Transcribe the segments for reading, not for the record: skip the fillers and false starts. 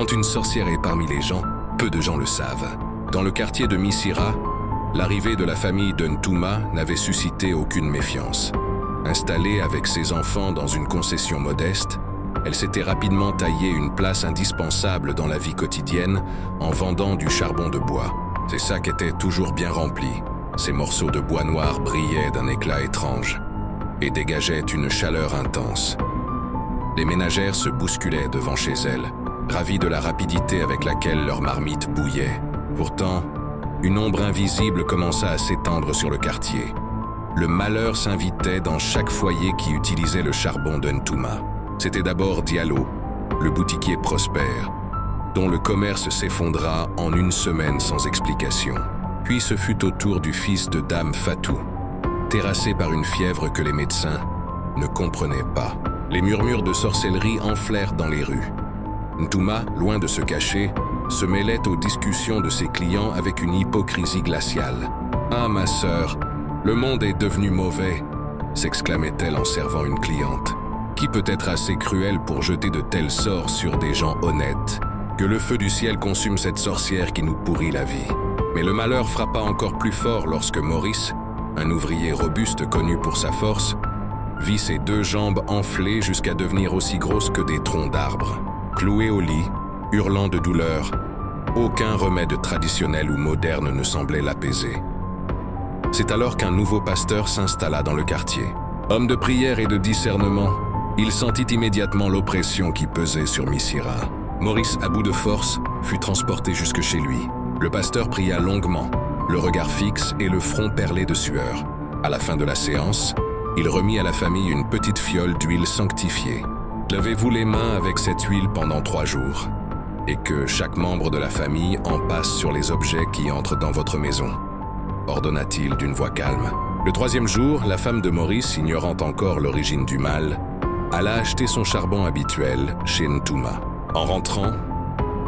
Quand une sorcière est parmi les gens, peu de gens le savent. Dans le quartier de Missira, l'arrivée de la famille de Ntouma n'avait suscité aucune méfiance. Installée avec ses enfants dans une concession modeste, elle s'était rapidement taillé une place indispensable dans la vie quotidienne en vendant du charbon de bois. Ses sacs étaient toujours bien remplis. Ces morceaux de bois noir brillaient d'un éclat étrange et dégageaient une chaleur intense. Les ménagères se bousculaient devant chez elles, ravies de la rapidité avec laquelle leur marmite bouillait. Pourtant, une ombre invisible commença à s'étendre sur le quartier. Le malheur s'invitait dans chaque foyer qui utilisait le charbon de Ntouma. C'était d'abord Diallo, le boutiquier prospère, dont le commerce s'effondra en une semaine sans explication. Puis ce fut au tour du fils de Dame Fatou, terrassé par une fièvre que les médecins ne comprenaient pas. Les murmures de sorcellerie enflèrent dans les rues. Ntouma, loin de se cacher, se mêlait aux discussions de ses clients avec une hypocrisie glaciale. « Ah, ma sœur, le monde est devenu mauvais !» s'exclamait-elle en servant une cliente. « Qui peut être assez cruel pour jeter de tels sorts sur des gens honnêtes? Que le feu du ciel consume cette sorcière qui nous pourrit la vie. » Mais le malheur frappa encore plus fort lorsque Maurice, un ouvrier robuste connu pour sa force, vit ses 2 jambes enflées jusqu'à devenir aussi grosses que des troncs d'arbres. Cloué au lit, hurlant de douleur, aucun remède traditionnel ou moderne ne semblait l'apaiser. C'est alors qu'un nouveau pasteur s'installa dans le quartier. Homme de prière et de discernement, il sentit immédiatement l'oppression qui pesait sur Missira. Maurice, à bout de force, fut transporté jusque chez lui. Le pasteur pria longuement, le regard fixe et le front perlé de sueur. À la fin de la séance, il remit à la famille une petite fiole d'huile sanctifiée. Lavez-vous les mains avec cette huile pendant 3 jours, et que chaque membre de la famille en passe sur les objets qui entrent dans votre maison, ordonna-t-il d'une voix calme. Le 3e jour, la femme de Maurice, ignorant encore l'origine du mal, alla acheter son charbon habituel chez Ntouma. En rentrant,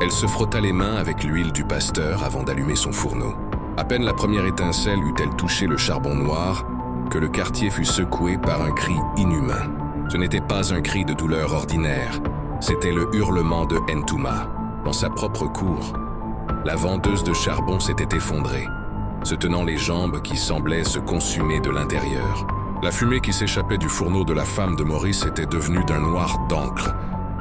elle se frotta les mains avec l'huile du pasteur avant d'allumer son fourneau. À peine la première étincelle eut-elle touché le charbon noir que le quartier fut secoué par un cri inhumain. Ce n'était pas un cri de douleur ordinaire, c'était le hurlement de Ntouma. Dans sa propre cour, la vendeuse de charbon s'était effondrée, se tenant les jambes qui semblaient se consumer de l'intérieur. La fumée qui s'échappait du fourneau de la femme de Maurice était devenue d'un noir d'encre,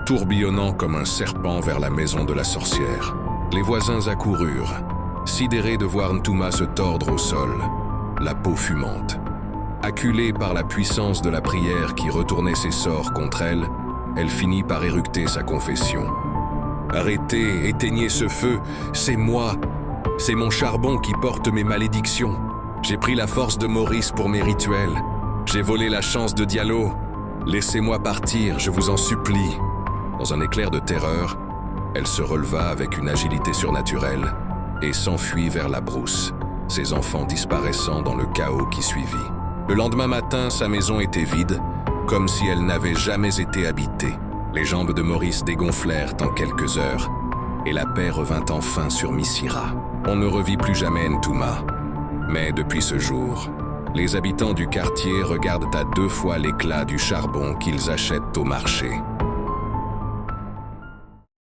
tourbillonnant comme un serpent vers la maison de la sorcière. Les voisins accoururent, sidérés de voir Ntouma se tordre au sol, la peau fumante. Acculée par la puissance de la prière qui retournait ses sorts contre elle, elle finit par éructer sa confession. « Arrêtez, éteignez ce feu, c'est moi, c'est mon charbon qui porte mes malédictions. J'ai pris la force de Maurice pour mes rituels, j'ai volé la chance de Diallo. Laissez-moi partir, je vous en supplie. » Dans un éclair de terreur, elle se releva avec une agilité surnaturelle et s'enfuit vers la brousse, ses enfants disparaissant dans le chaos qui suivit. Le lendemain matin, sa maison était vide, comme si elle n'avait jamais été habitée. Les jambes de Maurice dégonflèrent en quelques heures, et la paix revint enfin sur Missira. On ne revit plus jamais Ntouma. Mais depuis ce jour, les habitants du quartier regardent à 2 fois l'éclat du charbon qu'ils achètent au marché.